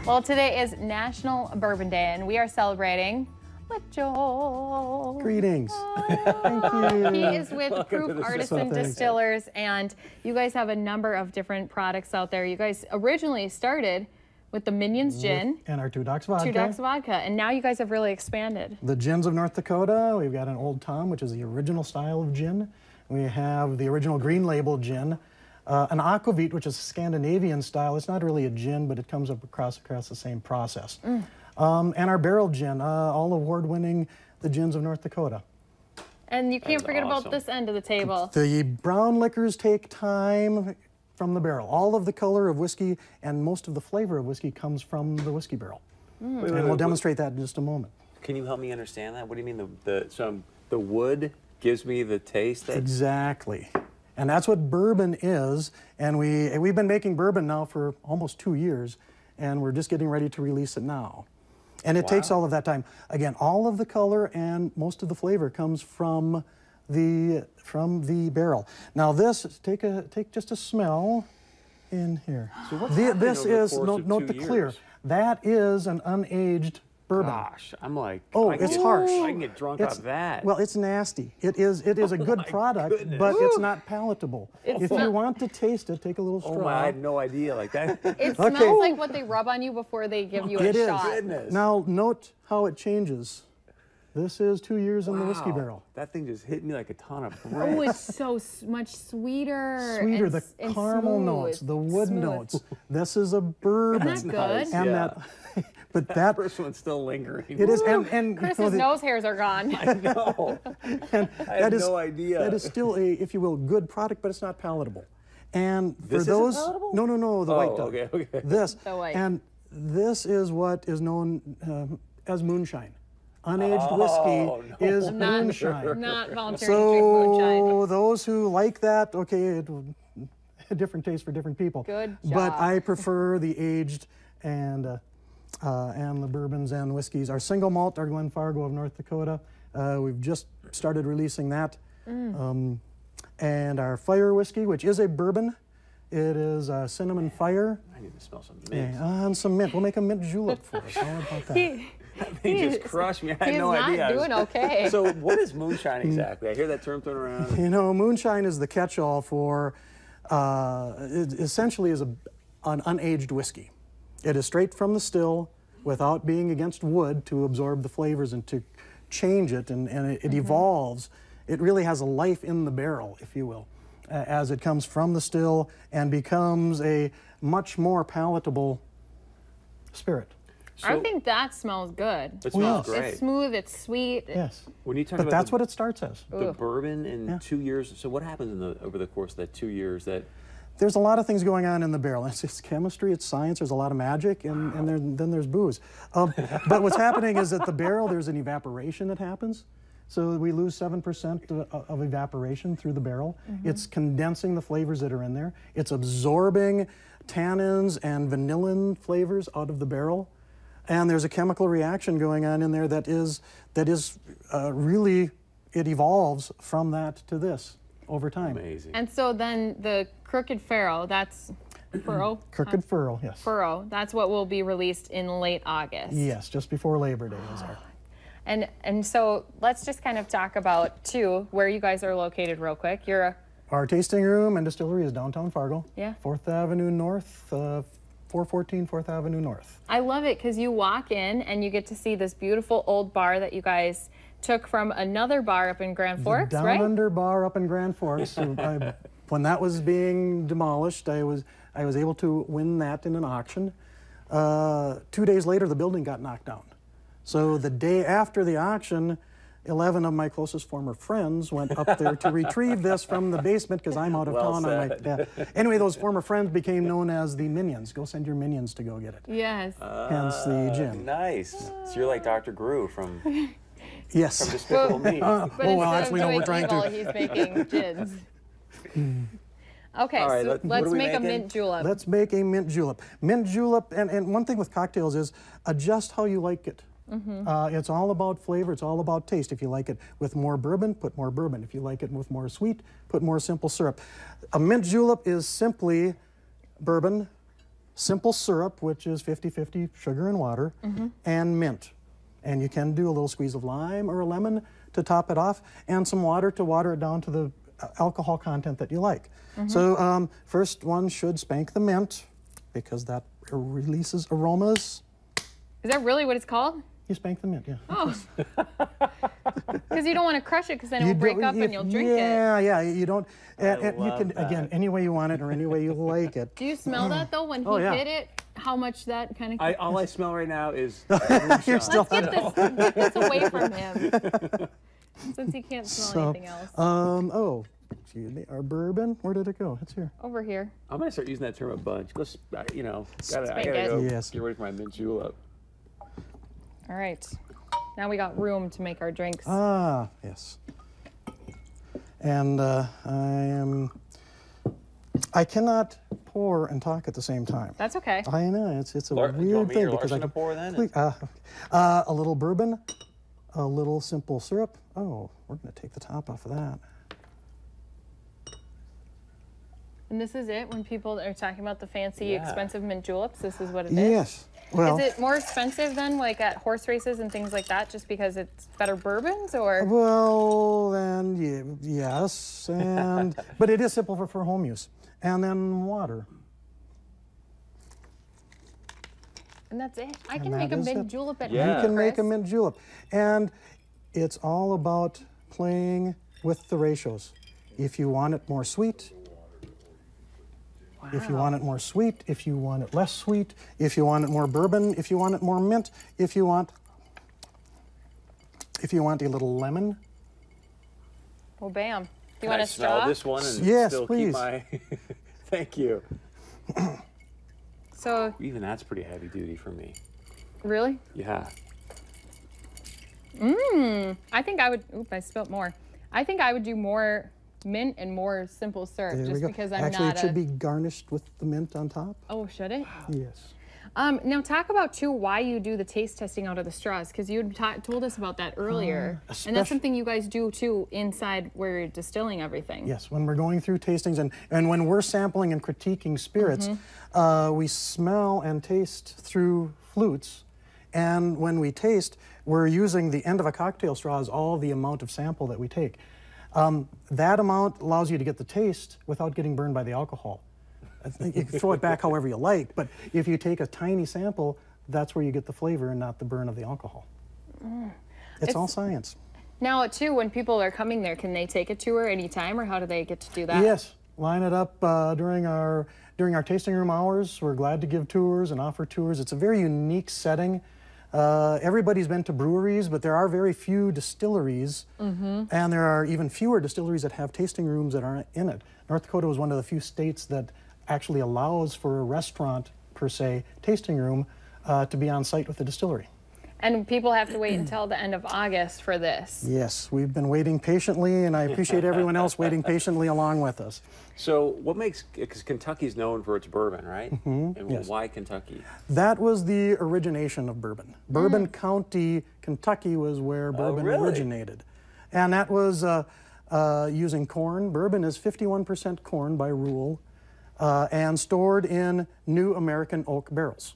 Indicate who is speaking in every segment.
Speaker 1: Well, today is National Bourbon Day, and we are celebrating with Joel.
Speaker 2: Greetings. Thank you.
Speaker 1: He is with Proof Artisan Distillers, and you guys have a number of different products out there. You guys originally started with the Minions Gin.
Speaker 2: And our Two Ducks Vodka.
Speaker 1: Two Ducks Vodka, and now you guys have really expanded.
Speaker 2: The gins of North Dakota. We've got an Old Tom, which is the original style of gin. We have the original Green Label gin. An aquavit, which is Scandinavian style. It's not really a gin, but it comes up across the same process. And our barrel gin, all award-winning, the gins of North Dakota.
Speaker 1: And you can't forget about this end of the table.
Speaker 2: The brown liquors take time from the barrel. All of the color of whiskey and most of the flavor of whiskey comes from the whiskey barrel. And we'll demonstrate that in just a moment.
Speaker 3: Can you help me understand that? What do you mean the wood gives me the taste?
Speaker 2: Exactly. And that's what bourbon is, and we've been making bourbon now for almost 2 years, and we're just getting ready to release it now. And it takes all of that time. Again, all of the color and most of the flavor comes from the barrel. Now this, take just a smell in here.
Speaker 3: So what's
Speaker 2: this is, note the
Speaker 3: years?
Speaker 2: clear, that is an unaged bourbon.
Speaker 3: Gosh, I'm like,
Speaker 2: it's harsh.
Speaker 3: I can get drunk off that.
Speaker 2: Well, it's nasty. It is a good product, but it's not palatable. If you want to taste it, take a little straw.
Speaker 3: Oh my, I had no idea like that.
Speaker 1: It smells like what they rub on you before they give you a shot.
Speaker 3: Goodness.
Speaker 2: Now, note how it changes. This is 2 years in the whiskey barrel.
Speaker 3: That thing just hit me like a ton of bricks.
Speaker 1: Oh, it's so much sweeter.
Speaker 2: Sweeter,
Speaker 1: and,
Speaker 2: the
Speaker 1: and
Speaker 2: caramel
Speaker 1: smooth.
Speaker 2: notes, the wood notes. This is a bourbon.
Speaker 1: Isn't that good?
Speaker 2: And but that
Speaker 3: first one's still lingering.
Speaker 2: It is, and
Speaker 1: Chris's nose hairs are gone.
Speaker 3: I know.
Speaker 2: And
Speaker 3: I had no idea.
Speaker 2: That is still a, if you will, good product, but it's not palatable. And for
Speaker 3: This
Speaker 2: those,
Speaker 3: isn't palatable?
Speaker 2: no, the white dog.
Speaker 3: Okay.
Speaker 2: This,
Speaker 1: The white.
Speaker 2: and this is what is known as moonshine. Unaged whiskey is moonshine.
Speaker 1: Not volunteering to drink moonshine.
Speaker 2: So those who like that, okay, a different taste for different people.
Speaker 1: Good job.
Speaker 2: But I prefer the aged and the bourbons and whiskeys. Our single malt, our Glen Fargo of North Dakota, we've just started releasing that. And our fire whiskey, which is a bourbon, it is cinnamon fire.
Speaker 3: I need to smell some mint.
Speaker 2: And some mint. We'll make a mint julep for us. How about that?
Speaker 3: That thing just crushed me. I had no idea.
Speaker 1: He's not doing okay.
Speaker 3: So what is moonshine exactly? I hear that term thrown around.
Speaker 2: You know, moonshine is the catch-all for, it essentially is an unaged whiskey. It is straight from the still without being against wood to absorb the flavors and to change it, and it evolves. It really has a life in the barrel, if you will, as it comes from the still and becomes a much more palatable spirit.
Speaker 3: So,
Speaker 1: I think that smells good.
Speaker 3: It smells great.
Speaker 1: It's smooth, it's sweet.
Speaker 2: Yes.
Speaker 3: When you talk
Speaker 2: But
Speaker 3: about
Speaker 2: that's what it starts as.
Speaker 3: the bourbon in 2 years. So what happens over the course of that 2 years?
Speaker 2: There's a lot of things going on in the barrel. It's chemistry, it's science, there's a lot of magic, and then there's booze. But what's happening is that the barrel, there's an evaporation that happens. So we lose 7% of evaporation through the barrel. It's condensing the flavors that are in there. It's absorbing tannins and vanillin flavors out of the barrel. And there's a chemical reaction going on in there that is really, it evolves from that to this over time.
Speaker 3: Amazing.
Speaker 1: And so then the Crooked Furrow, that's furrow?
Speaker 2: Crooked Furrow, yes.
Speaker 1: Furrow, that's what will be released in late August.
Speaker 2: Yes, just before Labor Day is our.
Speaker 1: And so let's just kind of talk about, too, where you guys are located real quick.
Speaker 2: Our tasting room and distillery is downtown Fargo.
Speaker 1: Yeah.
Speaker 2: 4th Avenue North, 414 4th Avenue North.
Speaker 1: I love it because you walk in and you get to see this beautiful old bar that you guys took from another bar up in Grand Forks,
Speaker 2: Down
Speaker 1: right?
Speaker 2: Under bar up in Grand Forks. When that was being demolished, I was able to win that in an auction. 2 days later, the building got knocked down. So the day after the auction, 11 of my closest former friends went up there to retrieve this from the basement because I'm out of town. Anyway, those former friends became known as the Minions. Go send your Minions to go get it.
Speaker 1: Yes.
Speaker 2: Hence the gin.
Speaker 3: Nice. So you're like Dr. Gru from
Speaker 2: Yes.
Speaker 3: Despicable Me.
Speaker 1: But
Speaker 2: well,
Speaker 1: instead
Speaker 2: actually,
Speaker 1: of
Speaker 2: no,
Speaker 1: doing
Speaker 2: we're trying
Speaker 1: evil,
Speaker 2: to.
Speaker 1: he's making gins. Okay,
Speaker 3: All right,
Speaker 1: so
Speaker 3: what
Speaker 1: let's
Speaker 3: are we
Speaker 1: make a
Speaker 3: making?
Speaker 1: mint julep.
Speaker 2: Let's make a mint julep. Mint julep, and one thing with cocktails is adjust how you like it. It's all about flavor, it's all about taste. If you like it with more bourbon, put more bourbon. If you like it with more sweet, put more simple syrup. A mint julep is simply bourbon, simple syrup, which is 50-50 sugar and water, and mint. And you can do a little squeeze of lime or a lemon to top it off, and some water to water it down to the alcohol content that you like. So first one should spank the mint, because that releases aromas.
Speaker 1: Is that really what it's called?
Speaker 2: You spank the mint, yeah.
Speaker 1: Oh. Because you don't want to crush it, because then it will break up and you'll drink it.
Speaker 2: Yeah, you don't. And you can,
Speaker 3: that.
Speaker 2: again, any way you want it or any way you like it.
Speaker 1: Do you smell that though when he hit it? How much that kind of...
Speaker 3: All I smell right now is
Speaker 2: You're still
Speaker 1: Get this away from him. Since he can't smell anything else.
Speaker 2: Oh, excuse me, our bourbon, where did it go? It's here.
Speaker 1: Over here.
Speaker 3: I'm gonna start using that term a bunch. I gotta
Speaker 1: Spank
Speaker 3: go
Speaker 1: it.
Speaker 2: Yes.
Speaker 3: get ready for my mint julep.
Speaker 1: All right. Now we got room to make our drinks.
Speaker 2: Ah, yes. And I cannot pour and talk at the same time.
Speaker 1: That's okay.
Speaker 2: I know, it's a
Speaker 3: Laura, do you
Speaker 2: weird
Speaker 3: want me
Speaker 2: thing
Speaker 3: or
Speaker 2: because
Speaker 3: Larson to pour then?
Speaker 2: a little bourbon, a little simple syrup. Oh, we're gonna take the top off of that.
Speaker 1: And this is it when people are talking about the fancy,
Speaker 3: Yeah.
Speaker 1: expensive mint juleps. This is what it is.
Speaker 2: Yes. Well,
Speaker 1: Is it more expensive than like at horse races and things like that, just because it's better bourbons, or?
Speaker 2: well, then yes, and but it is simple for home use. And then water.
Speaker 1: And that's it. I can
Speaker 2: that
Speaker 1: make a
Speaker 2: is
Speaker 1: mint
Speaker 2: it.
Speaker 1: julep at
Speaker 3: Yeah.
Speaker 1: home.
Speaker 2: You can make a
Speaker 1: Chris.
Speaker 2: mint julep, and it's all about playing with the ratios. If you want it more sweet, if you want it more sweet, if you want it less sweet, if you want it more bourbon, if you want it more mint, if you want a little lemon.
Speaker 1: Well, bam. You
Speaker 3: Can
Speaker 1: want
Speaker 3: I
Speaker 1: a
Speaker 3: smell
Speaker 1: straw?
Speaker 3: this one and
Speaker 2: Yes,
Speaker 3: still
Speaker 2: please.
Speaker 3: keep my? Thank you.
Speaker 1: So,
Speaker 3: Even that's pretty heavy duty for me.
Speaker 1: really?
Speaker 3: Yeah.
Speaker 1: I think I would, I spilt more. I think I would do more mint and more simple syrup,
Speaker 2: There we
Speaker 1: just
Speaker 2: go.
Speaker 1: because I'm
Speaker 2: Actually,
Speaker 1: not
Speaker 2: it should be garnished with the mint on top.
Speaker 1: Oh, should it?
Speaker 2: Yes.
Speaker 1: Now talk about too why you do the taste testing out of the straws, because you had told us about that earlier, and that's something you guys do too inside where you're distilling everything.
Speaker 2: Yes, when we're going through tastings and when we're sampling and critiquing spirits, we smell and taste through flutes, and when we taste, we're using the end of a cocktail straw as all the amount of sample that we take. That amount allows you to get the taste without getting burned by the alcohol. You can throw it back however you like, but if you take a tiny sample, that's where you get the flavor and not the burn of the alcohol. It's all science.
Speaker 1: Now too, when people are coming there, can they take a tour anytime, or how do they get to do that?
Speaker 2: Yes, line it up during our tasting room hours. We're glad to give tours and offer tours. It's a very unique setting. Everybody's been to breweries, but there are very few distilleries, and there are even fewer distilleries that have tasting rooms that aren't in it. North Dakota was one of the few states that actually allows for a restaurant, per se, tasting room to be on site with the distillery.
Speaker 1: And people have to wait until the end of August for this.
Speaker 2: Yes, we've been waiting patiently, and I appreciate everyone else waiting patiently along with us.
Speaker 3: So what makes, because Kentucky's known for its bourbon, right? And
Speaker 2: yes.
Speaker 3: why Kentucky?
Speaker 2: That was the origination of bourbon. Bourbon County, Kentucky was where bourbon
Speaker 3: really?
Speaker 2: originated. And that was using corn. Bourbon is 51% corn by rule, and stored in new American oak barrels.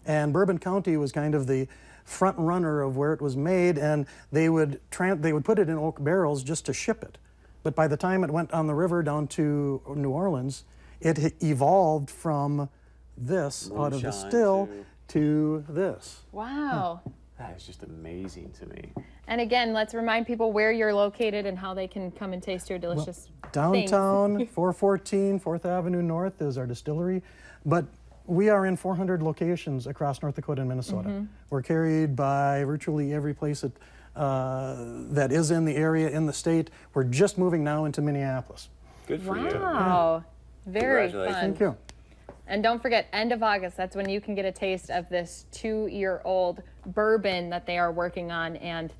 Speaker 2: And Bourbon County was kind of the front runner of where it was made, and they would put it in oak barrels just to ship it. But by the time it went on the river down to New Orleans, it evolved from this out of the
Speaker 3: Moonshine
Speaker 2: still to this.
Speaker 1: Wow.
Speaker 3: That is just amazing to me.
Speaker 1: And again, let's remind people where you're located and how they can come and taste your delicious
Speaker 2: Downtown, 414 4th Avenue North is our distillery, but we are in 400 locations across North Dakota and Minnesota. We're carried by virtually every place that is in the area, in the state. We're just moving now into Minneapolis.
Speaker 3: Good for you.
Speaker 1: Wow. Very fun.
Speaker 3: Congratulations.
Speaker 2: Thank you.
Speaker 1: And don't forget, end of August, that's when you can get a taste of this 2-year-old bourbon that they are working on. And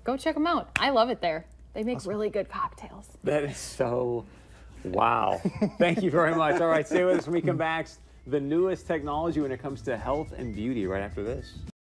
Speaker 1: go check them out. I love it there. They make really good cocktails.
Speaker 3: That is so, wow. Thank you very much. All right, stay with us when we come back. The newest technology when it comes to health and beauty right after this.